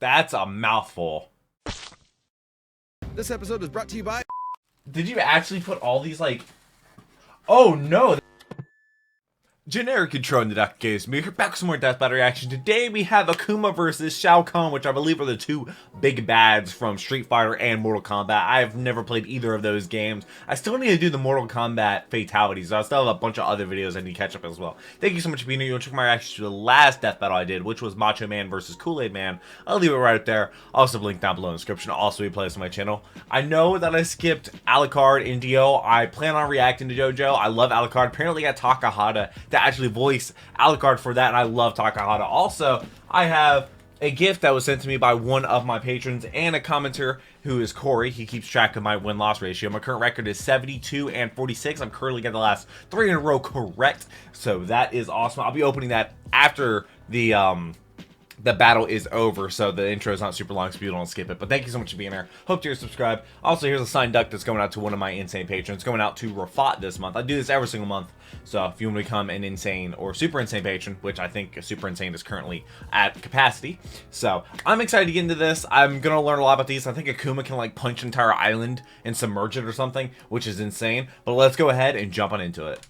That's a mouthful. This episode is brought to you by... Did you actually put all these, like... Oh, no. Generic intro in the Duck Goesmoo. We're back with some more Death Battle reaction. Today we have Akuma versus Shao Kahn, which I believe are the two big bads from Street Fighter and Mortal Kombat. I have never played either of those games. I still need to do the Mortal Kombat fatalities. I still have a bunch of other videos I need to catch up as well. Thank you so much for being here. You'll check my reaction to the last Death Battle I did, which was Macho Man versus Kool-Aid Man. I'll leave it right up there. I'll also have a link down below in the description. Also, we play this on my channel. I know that I skipped Alucard and Dio. I plan on reacting to JoJo. I love Alucard. Apparently, I got Takahata to actually voice Alucard for that, and I love Takahata. Also, I have a gift that was sent to me by one of my patrons and a commenter who is Corey. He keeps track of my win-loss ratio. My current record is 72 and 46. I'm currently getting the last 3 in a row correct, so that is awesome. I'll be opening that after the battle is over, so the intro is not super long, so you don't skip it. But thank you so much for being here. Hope you're subscribed. Also, here's a signed duck that's going out to one of my insane patrons. It's going out to Rafat this month. I do this every single month, so if you want to become an insane or super insane patron, which I think super insane is currently at capacity, so I'm excited to get into this. I'm gonna learn a lot about these. I think Akuma can like punch an entire island and submerge it or something, which is insane. But let's go ahead and jump on into it.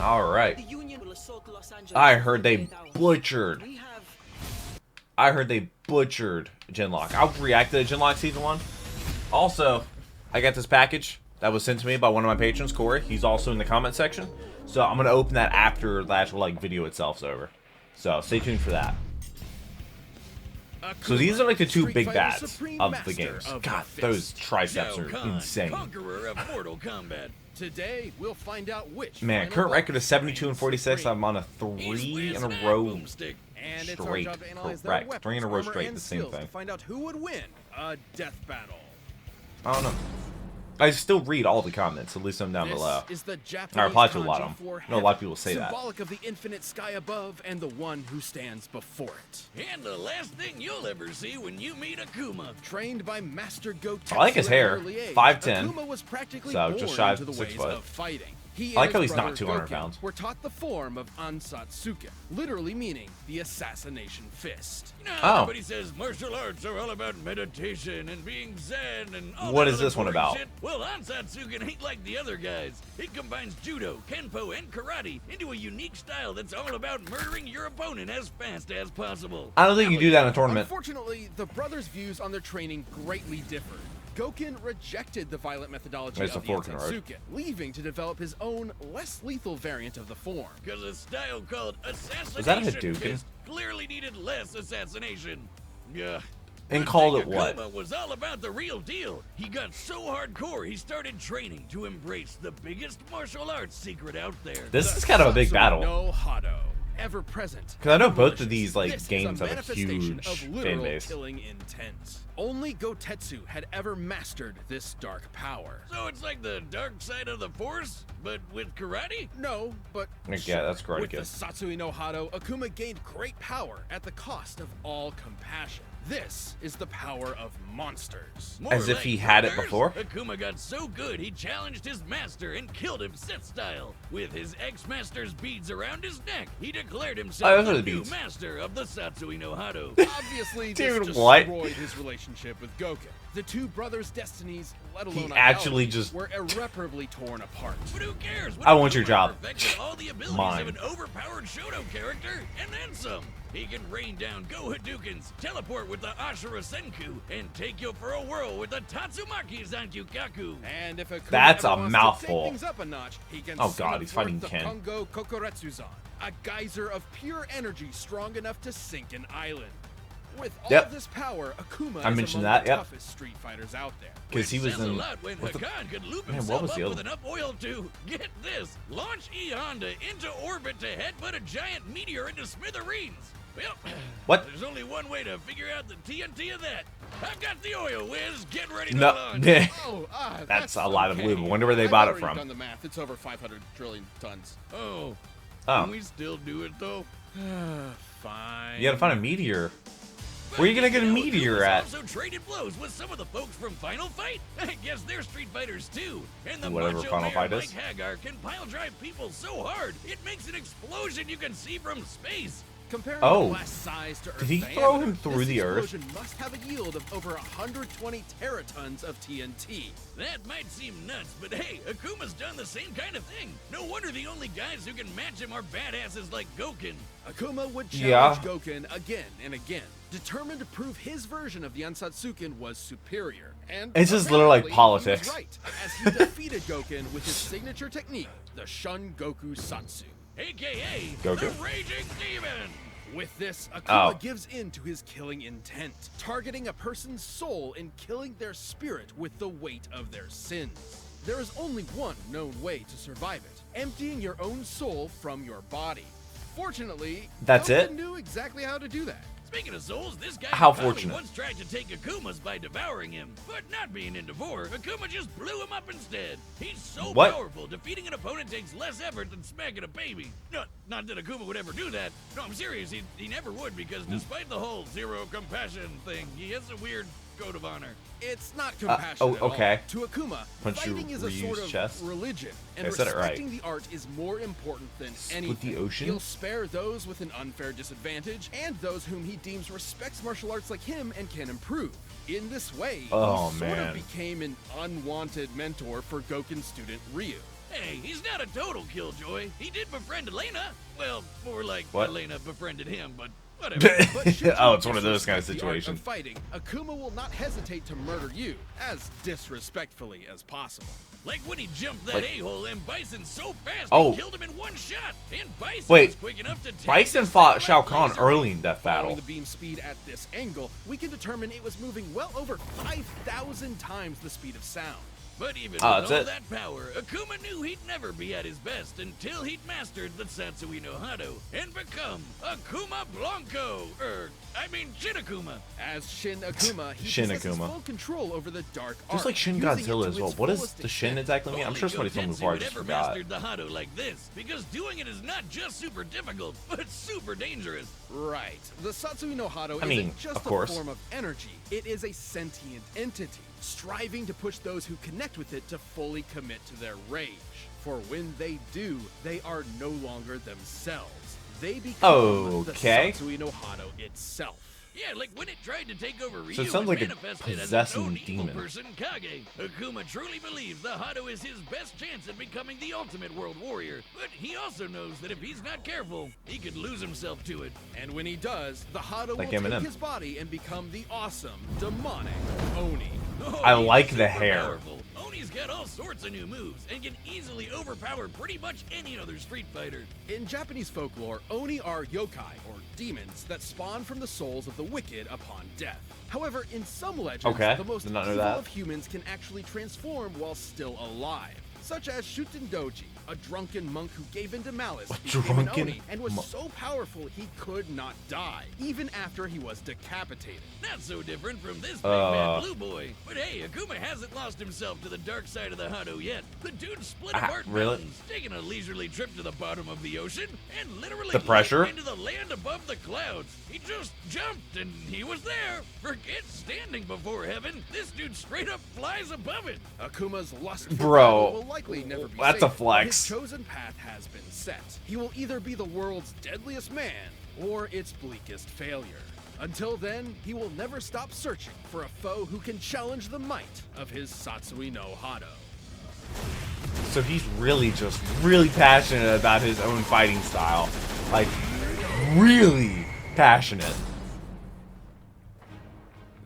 All right. I heard they butchered Genlock. I'll react to Genlock Season 1. Also, I got this package that was sent to me by one of my patrons, Corey. He's also in the comment section. So I'm going to open that after the actual like video itself's over. So stay tuned for that. So these are like the two big bads of the games. God, those triceps are insane. Conqueror of Mortal Kombat. Today we'll find out which. Man, current record is 72 and 46. I'm on a 3 in a row straight. Correct. 3 in a row straight. The same thing. Find out who would win a death battle. I don't know. I still read all the comments, at least some down below. I reply to a lot of them. I know a lot of people say that. Symbolic of the infinite sky above and the one who stands before it. And the last thing you'll ever see when you meet Akuma. Trained by Master Gotenks. I like his hair. 5'10". Akuma was practically So born just shy of into the 6 ways foot. of fighting. I like how he's not 200 Goken pounds. Were taught the form of Ansatsuken, literally meaning the assassination fist. You know, everybody says martial arts are all about meditation and being zen and all What that is this one boring about? shit. Well, Ansatsuken ain't like the other guys. It combines judo, kenpo, and karate into a unique style that's all about murdering your opponent as fast as possible. I don't think you do that in a tournament. Unfortunately, the brothers' views on their training greatly differed. Goken rejected the violent methodology of the Ansatsuken, leaving to develop his own, less lethal variant of the form. Because a style called assassination Was that a Hadouken? fist clearly needed less assassination. Yeah. And called it what? Akuma was all about the real deal. He got so hardcore he started training to embrace the biggest martial arts secret out there. This is kind of a big battle. No Hado, ever present. Because I know both of these like This games is have a huge of fan literal base. killing intent. Only Gotetsu had ever mastered this dark power. So it's like the dark side of the force, but with karate? No, but Yeah, that's Karate with Kid. the Satsui no Hado, Akuma gained great power at the cost of all compassion. This is the power of monsters. More As if like he had it brothers, before? Akuma got so good he challenged his master and killed him Sith style. With his ex-master's beads around his neck, he declared Oh, himself those are the the new beads. master of the Satsui no Hado. Obviously, this Dude, destroyed what? his relationship with Goken. The two brothers' destinies, let alone actually ideology, just- were irreparably torn apart. But who cares? I want your job. Perfected all the abilities Mine. of an overpowered Shoto character, and then some. He can rain down Go Hadoukens, teleport with the Ashura Senku, and take you for a whirl with the Tatsumaki Zankyukaku. And if Akuma That's ever a wants mouthful. To take things up a notch, he can Oh, summon God, he's forth fighting the Ken. Kongo Kokoretsuzan, a geyser of pure energy strong enough to sink an island. With all Yep. this power, Akuma I is mentioned among that, the yep. toughest Street Fighters out there. Because he was Says a in. lot when what the- Hakan could loop Man, himself what was up the with other? enough oil to, get this, launch E Honda into orbit to headbutt a giant meteor into smithereens. Well, What? There's only one way to figure out the TNT of that. I've got the oil whiz. Get ready to No, launch. Oh, that's a lot of okay. blue. I wonder where they I've bought it already from. done the math. It's over 500 trillion tons. Oh, Oh, can we still do it though? Fine. you gotta find a meteor. Where are you gonna get a meteor Akuma's at? Also traded blows with some of the folks from Final Fight. I guess they're Street Fighters too. And the Whatever Macho Final Man Fight Mike is. Hagar can pile drive people so hard it makes an explosion you can see from space. Comparing Oh. the blast size to Earth's Did he diameter, throw him through this the Earth? explosion must have a yield of over 120 teratons of TNT. That might seem nuts, but hey, Akuma's done the same kind of thing. No wonder the only guys who can match him are badasses like Goken. Akuma would Yeah. challenge Goken again and again, determined to prove his version of the Ansatsuken was superior. And It's just literally like apparently, politics. he was right, as he defeated Goken with his signature technique, the Shun Goku Satsu. AKA Goku? the Raging Demon. With this, Akuma Oh. gives in to his killing intent, targeting a person's soul and killing their spirit with the weight of their sins. There is only one known way to survive it, emptying your own soul from your body. Fortunately, That's Goku it? knew exactly how to do that. Speaking of souls, this guy How probably fortunate. once tried to take Akuma's by devouring him, but not being into war, Akuma just blew him up instead. He's so What? powerful, defeating an opponent takes less effort than smacking a baby. Not that Akuma would ever do that. No, I'm serious, he never would, because despite the whole zero compassion thing, he has a weird code of honor. It's not compassion oh, at all. okay. To Akuma, Punch fighting your is a sort reused of chest? religion, and I said it right. respecting the art is more important than Split anything. the ocean? He'll spare those with an unfair disadvantage, and those whom he deems respects martial arts like him and can improve. In this way, Oh, he sort man. of became an unwanted mentor for Goken's student Ryu. Hey, he's not a total killjoy. He did befriend Elena. Well, more like What? Elena befriended him, but whatever. But should you Oh, it's one of those kind of disrespect the art situations. Fighting, Akuma will not hesitate to murder you as disrespectfully as possible. Like when he jumped that Like- a-hole and Bison so fast Oh. he killed him in one shot. And Bison Wait, was quick enough to take Bison this fought thing Shao like Kahn laser. early in that battle. Following the beam speed at this angle, we can determine it was moving well over 5,000 times the speed of sound. But even Oh, with that's all it. that power, Akuma knew he'd never be at his best until he'd mastered the Satsui no Hado and become Akuma Blanco. Shin Akuma. As Shin Akuma, he Shin possesses Akuma. full control over the dark art. Just like Shin using it Godzilla to as well. its What does fullest the Shin extent. exactly mean? I'm Only sure somebody told me Gotenshi before, I would just ever forgot. mastered the Hado like this, because doing it is not just super difficult, but super dangerous. Right. The Satsui no Hado I mean, isn't just of a course. form of energy. It is a sentient entity, striving to push those who connect with it to fully commit to their rage. For when they do, they are no longer themselves. They become Okay. the Satsui no Hado itself. Yeah, like when it tried to take over Ryu So it sounds and like a manifested as its possessing own evil demon. person, Kage. Akuma truly believes the Hado is his best chance at becoming the ultimate world warrior, but he also knows that if he's not careful, he could lose himself to it. And when he does, the Hado Like will Eminem. take his body and become the awesome, demonic Oni. Oh, I he's like the super hair. Powerful. Oni's got all sorts of new moves and can easily overpower pretty much any other Street Fighter. In Japanese folklore, Oni are yokai, or demons, that spawn from the souls of the wicked upon death. However, in some legends, Okay, the most did not know evil that. of humans can actually transform while still alive. Such as Shuten Doji, a drunken monk who gave in to malice, became an drunken Oni, and was monk. so powerful he could not die, even after he was decapitated. Not so different from this big bad blue boy. But hey, Akuma hasn't lost himself to the dark side of the Hado yet. The dude split apart really? mountains, taking a leisurely trip to the bottom of the ocean, and literally The pressure? leaped into the land above the clouds. He just jumped, and he was there. Forget standing before heaven. This dude straight up flies above it. Akuma's lust for Bro, battle will likely never be that's a sated. flex. His chosen path has been set. He will either be the world's deadliest man or its bleakest failure. Until then, he will never stop searching for a foe who can challenge the might of his Satsui no Hado. So he's really just really passionate about his own fighting style. Like, really passionate.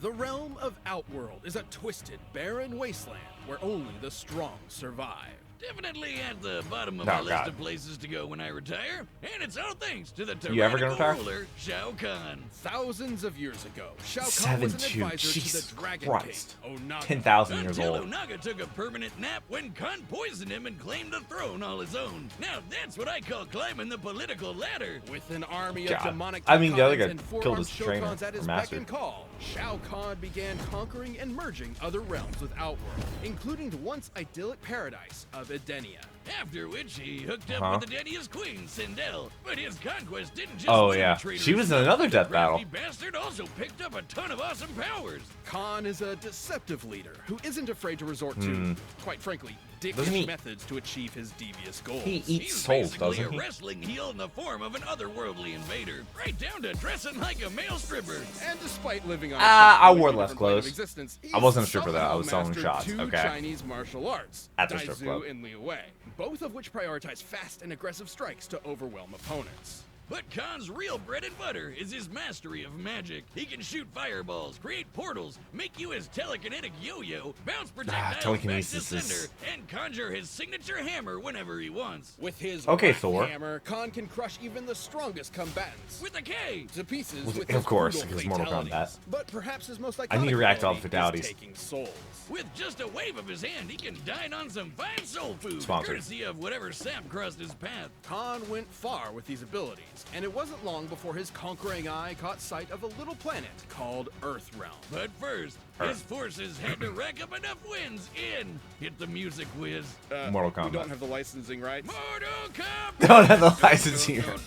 The realm of Outworld is a twisted, barren wasteland where only the strong survive. Definitely at the bottom of Oh, my list God. of places to go when I retire, and it's all thanks to the You ever gonna tyrannical retire? ruler, Shao Kahn. Thousands of years ago, Shao Kahn was an 7'2", advisor to Jesus the Dragon Christ. King, Onaga. 10,000 years Until old. Onaga took a permanent nap when Khan poisoned him and claimed the throne all his own. Now that's what I call climbing the political ladder. With an army God. of demonic I mean, the other Takans guy and killed four-armed his trainer, Shokans at his or beck master. and call, Shao Kahn began conquering and merging other realms with Outworld, including the once idyllic paradise of Edenia. After which he hooked up Uh-huh. with Edenia's queen, Sindel. But his conquest didn't just Oh, leave him yeah. traitorous. She was in another The death battle. crafty bastard also picked up a ton of awesome powers. Khan is a deceptive leader who isn't afraid to resort Hmm. to, quite frankly, Doesn't he- dickish methods to achieve his devious goals. He eats He's souls, basically doesn't a he? wrestling heel in the form of an otherworldly invader, right down to dressing like a male stripper. And despite living on I a wore completely less different plane of clothes. existence, I wasn't a he's stripper, though. I was somehow selling mastered shots. two Okay. Chinese martial arts, At the strip club. Daizu and Liu Wei, both of which prioritize fast and aggressive strikes to overwhelm opponents. But Khan's real bread and butter is his mastery of magic. He can shoot fireballs, create portals, make you his telekinetic yo-yo, bounce projectiles back to telekinesis is- sender, and conjure his signature hammer whenever he wants. With his Okay, Wrath Thor. hammer, Khan can crush even the strongest combatants With a K! to pieces With- with of his course, brutal because Mortal fatalities. Kombat. But perhaps his most iconic I need to react to all the ability is fatalities. taking souls. With just a wave of his hand, he can dine on some fine soul food, Sponsored. courtesy of whatever sap crossed his path. Khan went far with these abilities, and it wasn't long before his conquering eye caught sight of a little planet called Earthrealm. But first, his forces had to rack up enough wins in Hit the Music Whiz. Mortal We Kombat. don't have the licensing rights. Mortal Kombat! Don't have the licensing. I'm gonna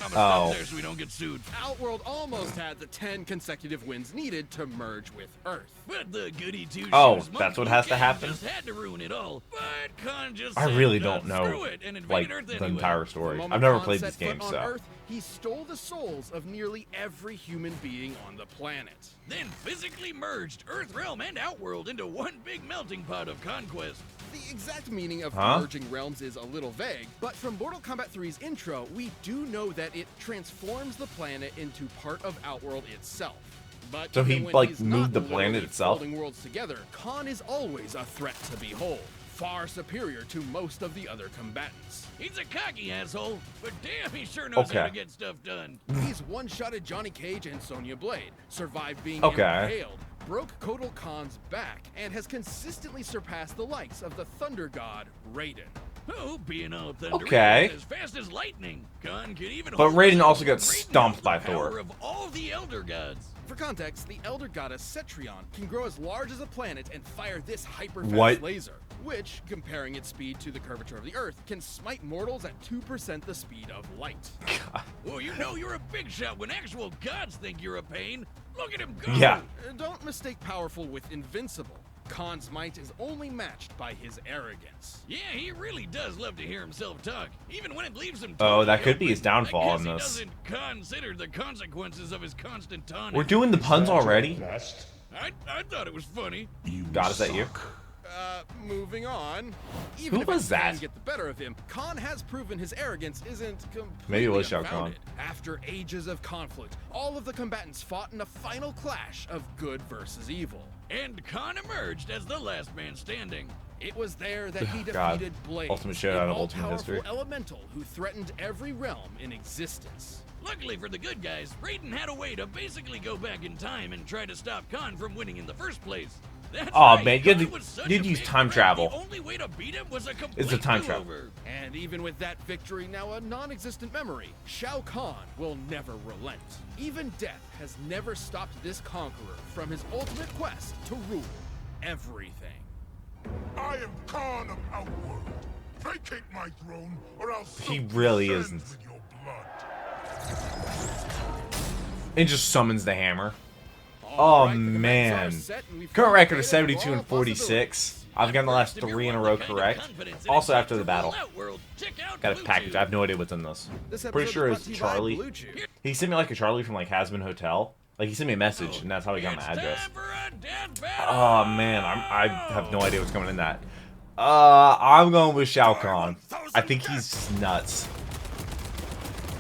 Oh. stop there so we don't get sued. Outworld almost had the 10 consecutive wins needed to merge with Earth. But the goody two Oh, shoes that's what monkey has to gang happen? Just had to ruin it all. But Khan just I said, really "Nah, don't know, screw it," and invaded like, Earth the anyway. entire The story. moment I've never Khan played set this game, foot on so. Earth, he stole the souls of nearly every human being on the planet. Then physically merged Earthrealm and Outworld into one big melting pot of conquest. The exact meaning of Huh? merging realms is a little vague, but from Mortal Kombat 3's intro, we do know that it transforms the planet into part of Outworld itself. But So he, even when like, he's moved not the planet literally itself? folding worlds together, Khan is always a threat to behold, far superior to most of the other combatants. He's a cocky asshole, but damn, he sure knows how Okay. to get stuff done. He's one-shotted Johnny Cage and Sonya Blade, survived being Okay. impaled, broke Kotal Khan's back, and has consistently surpassed the likes of the Thunder God, Raiden. Oh, being all thundery Okay. as fast as lightning. Khan could even But hold Raiden his own, also got and Raiden stomped has by the power Thor. of all the Elder Gods. For context, the Elder Goddess Cetrion can grow as large as a planet and fire this hyper-fast What? laser, which, comparing its speed to the curvature of the Earth, can smite mortals at 2% the speed of light. Oh, you know you're a big shot when actual gods think you're a pain. Look at him go. Yeah. Don't mistake powerful with invincible. Khan's might is only matched by his arrogance. Yeah, he really does love to hear himself talk, even when it leaves him. Oh, that totally could be his open. downfall I guess in he this. doesn't consider the consequences of his constant taunting. We're doing the puns already? I thought it was funny. God, is that you? Moving on. Even Who if was it can that? get the better of him, Khan has proven his arrogance isn't completely Maybe it was Shao Kahn. unfounded. After ages of conflict, all of the combatants fought in a final clash of good versus evil. And Khan emerged as the last man standing. It was there that he God. defeated Blade, Ultimate showdown an of Ultimate all-powerful History. elemental who threatened every realm in existence. Luckily for the good guys, Raiden had a way to basically go back in time and try to stop Khan from winning in the first place. That's Aw, right, man, you had Khan to- was such you'd a use big time threat, travel. The only way to beat him was a complete It's a time travel. do-over. And even with that victory now a non-existent memory, Shao Kahn will never relent. Even death has never stopped this conqueror from his ultimate quest to rule everything. I am Khan of Outworld. Vacate my throne, or I'll soak He your really sins isn't. with your blood. And just summons the hammer. Oh, Alright, the commands man. are set, and we've Current record is created 72 and all 46. I've gotten the last If you're 3 in a wanting row the kind of correct. confidence it Also takes after the to battle. rule Outworld, check out Got a Blue package. Chew. I have no idea what's in this. This Pretty episode sure is it's brought to you by Charlie. Blue Chew. He sent me like a Charlie from like Hasbin Hotel. Like he sent me a message, and that's how he got my It's address. time for a death battle. Oh man, I have no idea what's coming in that. I'm going with Shao Kahn. I think he's just nuts.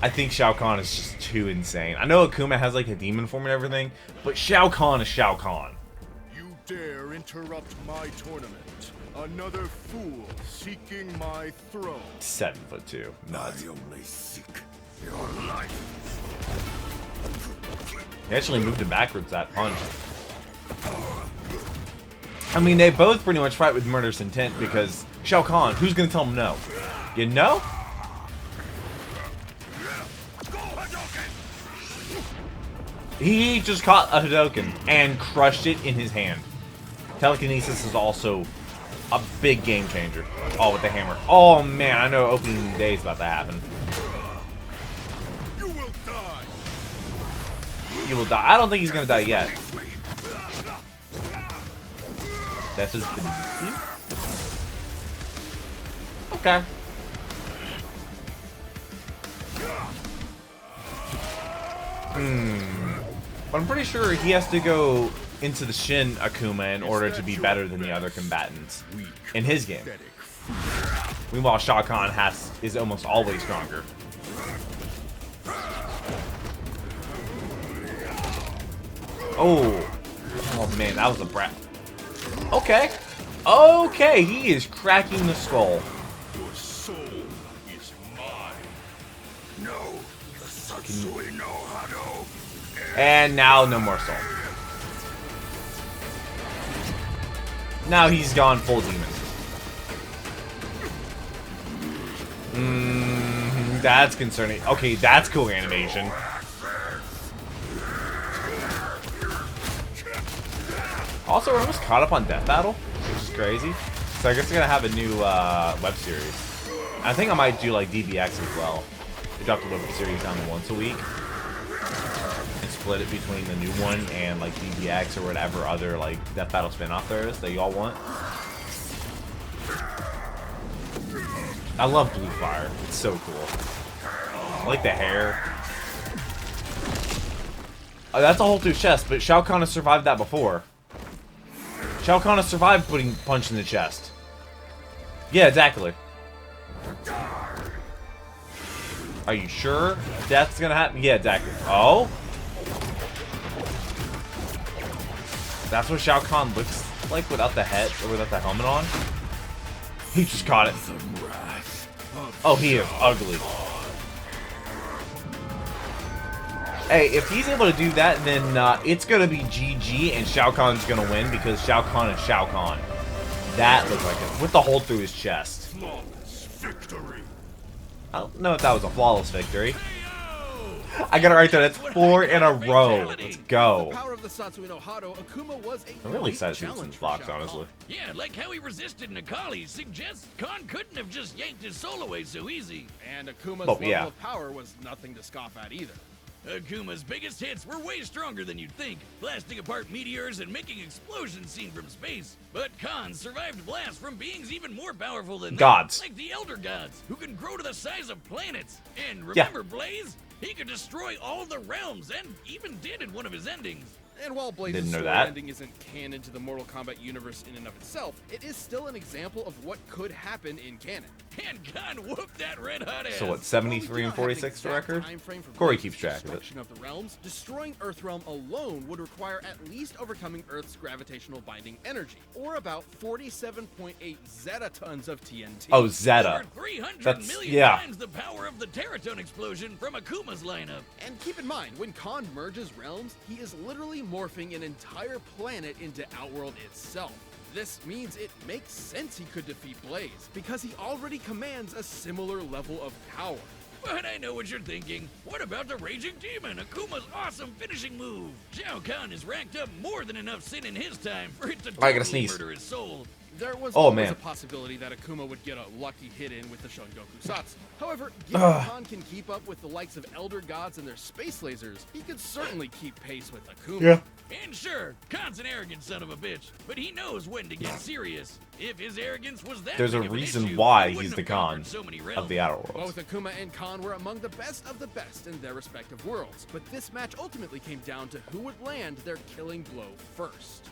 I think Shao Kahn is just too insane. I know Akuma has like a demon form and everything, but Shao Kahn is Shao Kahn. You dare interrupt my tournament. Another fool seeking my throne. 7'2". I only seek your life. He actually moved it backwards, that punch. I mean, they both pretty much fight with murderous intent because Shao Kahn, who's gonna tell him no? You know? He just caught a Hadouken and crushed it in his hand. Telekinesis is also a big game changer. Oh, with the hammer. Oh man, I know opening day is about to happen. You will die. He will die. I don't think he's gonna die yet. That's just Okay. But I'm pretty sure he has to go into the Shin Akuma in order to be better than the other combatants in his game. Meanwhile, Shao Kahn is almost always stronger. Oh man, that was a brat. Okay. Okay, he is cracking the skull. Your soul is mine. No, the Satsui no Hado. And now no more soul. Now he's gone full demon. That's concerning. Okay, that's cool animation. Also, we're almost caught up on Death Battle, which is crazy. So I guess we're gonna have a new web series. I think I might do like DBX as well. They dropped the web series down to once a week and split it between the new one and like DBX or whatever other like Death Battle spinoff there is that y'all want. I love Blue Fire. It's so cool. I like the hair. Oh, that's a whole through chest, but Shao Kahn has survived that before. Shao Kahn has survived putting punch in the chest. Yeah, exactly. Are you sure that's gonna happen? Yeah, exactly. Oh? That's what Shao Kahn looks like without the head or without the helmet on? He just caught it. Oh, he is ugly. Hey, if he's able to do that, then it's going to be GG, and Shao Kahn's going to win, because Shao Kahn is Shao Kahn. That looked like it. With the hole through his chest. Flawless victory. I don't know if that was a flawless victory. I got it right there. That's 4 in a row. Let's go. The power of the Satsui no Hado, Akuma was a I'm really excited to see some challenge for blocks, Shao Kahn. honestly. Yeah, like how he resisted Nakali suggests Kahn couldn't have just yanked his soul away so easy. And Akuma's Oh, level yeah. of power was nothing to scoff at either. Akuma's biggest hits were way stronger than you'd think, blasting apart meteors and making explosions seen from space. But Kahn survived blasts from beings even more powerful than Gods. them, like the Elder Gods, who can grow to the size of planets. And remember Blaze? He could destroy all the realms, and even did in one of his endings. And while Blaze's Didn't know story that. ending isn't canon to the Mortal Kombat universe in and of itself, it is still an example of what could happen in canon. And Kahn whooped that red-hot ass. So what, While 73 we do and not have an 46 the exact record? timeframe for Corey Blaze's keeps track of it. destruction of the realms, destroying Earthrealm alone would require at least overcoming Earth's gravitational binding energy, or about 47.8 zetatons of TNT. Oh, Zeta. Over 300 That's- million yeah. times the power of the Teraton explosion from Akuma's lineup. And keep in mind, when Kahn merges realms, he is literally morphing an entire planet into Outworld itself. This means it makes sense he could defeat Blaze, because he already commands a similar level of power. But I know what you're thinking. What about the Raging Demon, Akuma's awesome finishing move? Shao Kahn has racked up more than enough sin in his time for it to I gotta totally sneeze. murder his soul. There was Oh, always man. a possibility that Akuma would get a lucky hit in with the Shungoku Satsu. However, given Kahn can keep up with the likes of Elder Gods and their space lasers, he could certainly keep pace with Akuma. Yeah. And sure, Khan's an arrogant son of a bitch, but he knows when to get serious. If his arrogance was that There's a big of an reason issue, why he wouldn't he's the have conquered Khan so many of realms. the Outer Worlds. Both Akuma and Kahn were among the best of the best in their respective worlds, but this match ultimately came down to who would land their killing blow first.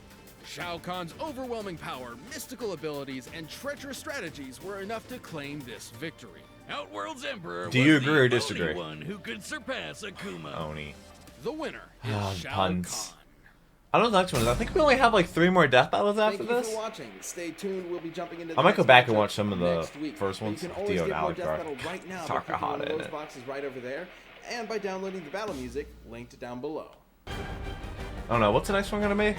Shao Kahn's overwhelming power, mystical abilities, and treacherous strategies were enough to claim this victory. Outworld's Emperor Do you was agree the or only disagree? one who could surpass Akuma. Oni. The winner is Ah, Shao puns. Kahn. I don't know the next one is. I think we only have like 3 more death battles after Thank you this. for watching. Stay tuned. We'll be jumping into. I might go next back and matchup watch some of the next week. first But ones. You can always Theo get and more Alucard. Death Battle right now by clicking Takahata one of in those it. boxes right over there, and by downloading the battle music linked down below. I don't know. What's the next one gonna be?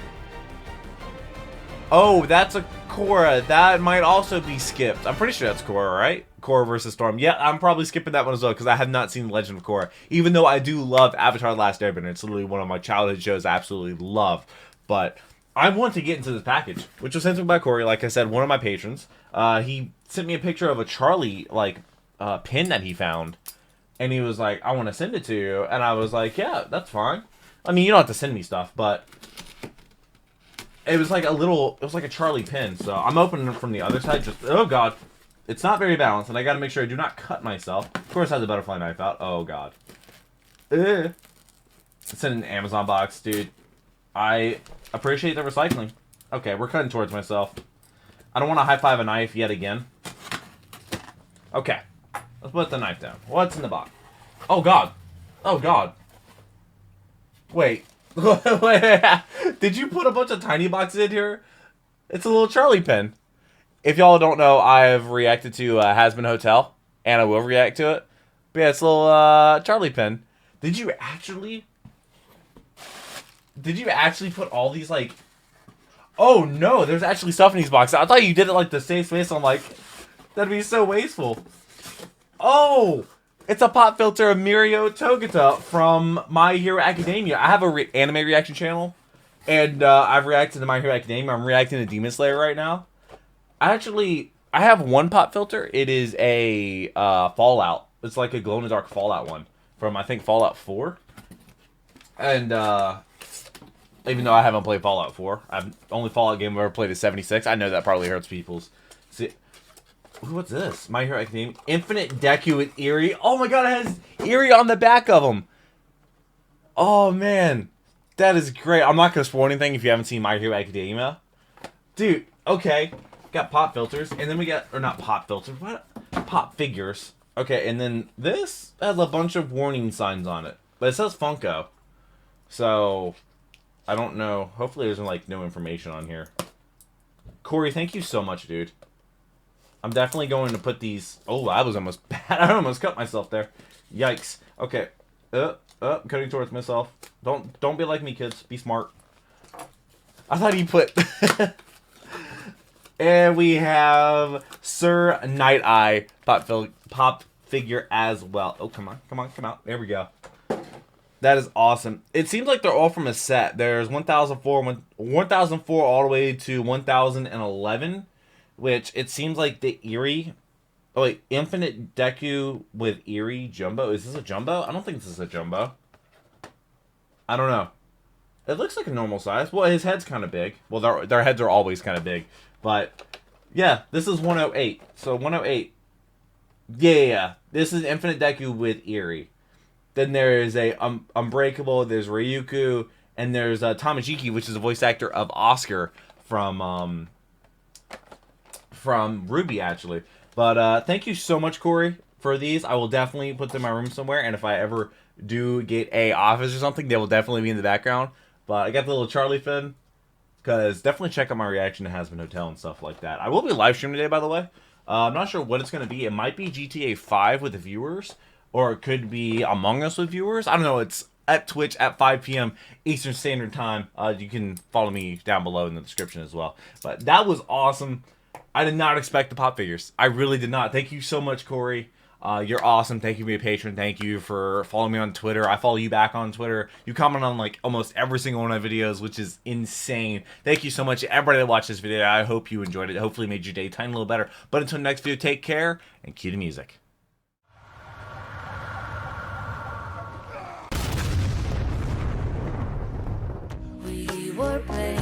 Oh, that's a Korra. That might also be skipped. I'm pretty sure that's Korra, right? Korra versus Storm. Yeah, I'm probably skipping that one as well because I have not seen Legend of Korra. Even though I do love Avatar: The Last Airbender. It's literally one of my childhood shows I absolutely love. But I want to get into this package, which was sent to me by Corey, like I said, one of my patrons. He sent me a picture of a Charlie, pin that he found. And he was like, I want to send it to you. And I was like, yeah, that's fine. I mean, you don't have to send me stuff, but it was like a Charlie pin. So I'm opening it from the other side. Oh, God. It's not very balanced, and I gotta make sure I do not cut myself. Of course, I have the butterfly knife out. Oh, God. It's in an Amazon box, dude. I appreciate the recycling. Okay, we're cutting towards myself. I don't want to high-five a knife yet again. Okay. Let's put the knife down. What's in the box? Oh, God. Oh, God. Wait. Wait. Did you put a bunch of tiny boxes in here? It's a little Charlie pin. If y'all don't know, I've reacted to Has Been Hotel, and I will react to it. But yeah, it's a little Charlie pin. Did you actually put all these, like... Oh, no, there's actually stuff in these boxes. I thought you did it, like, the safe space. I'm like, that'd be so wasteful. Oh, it's a pop filter of Mirio Togata from My Hero Academia. I have a anime reaction channel, and I've reacted to My Hero Academia. I'm reacting to Demon Slayer right now. I have one pop filter. It is a Fallout. It's like a glow-in-the-dark Fallout one from, I think, Fallout 4. And, even though I haven't played Fallout 4, I've only Fallout game I've ever played is 76. I know that probably hurts people's... See, what's this? My Hero Academia. Infinite Deku with Eerie. Oh my god, it has Eerie on the back of them. Oh, man. That is great. I'm not going to spoil anything if you haven't seen My Hero Academia. Dude, okay. Got pop filters. And then we got... Or not pop filters. What? Pop figures. Okay, and then this has a bunch of warning signs on it. But it says Funko. So... I don't know. Hopefully there's like no information on here. Corey, thank you so much, dude. I'm definitely going to put these... Oh, I was almost bad. I almost cut myself there. Yikes. Okay. Cutting towards myself. Don't be like me, kids. Be smart. I thought he put... And we have Sir Night Eye pop figure as well. Oh, come on. Come on. Come out. There we go. That is awesome. It seems like they're all from a set. There's 1004 all the way to 1011, which it seems like the Eerie... Oh, wait. Infinite Deku with Eerie Jumbo. Is this a Jumbo? I don't think this is a Jumbo. I don't know. It looks like a normal size. Well, his head's kind of big. Well, their heads are always kind of big. But, yeah. This is 108. So, 108. Yeah. This is Infinite Deku with Eerie. Then there is a Unbreakable, there's Ryuku, and there's Tamajiki, which is the voice actor of Oscar from Ruby, actually. But thank you so much, Corey, for these. I will definitely put them in my room somewhere, and if I ever do get a office or something, they will definitely be in the background. But I got the little Charlie fin, because definitely check out my reaction to Has Been Hotel and stuff like that. I will be live streaming today, by the way. I'm not sure what it's going to be. It might be GTA 5 with the viewers. Or it could be Among Us with viewers. I don't know. It's at Twitch at 5 p.m. Eastern Standard Time. You can follow me down below in the description as well. But that was awesome. I did not expect the pop figures. I really did not. Thank you so much, Corey. You're awesome. Thank you for being a patron. Thank you for following me on Twitter. I follow you back on Twitter. You comment on like almost every single one of my videos, which is insane. Thank you so much, everybody that watched this video. I hope you enjoyed it. Hopefully it made your day a tiny little better. But until next video, take care and cue the music. We were playing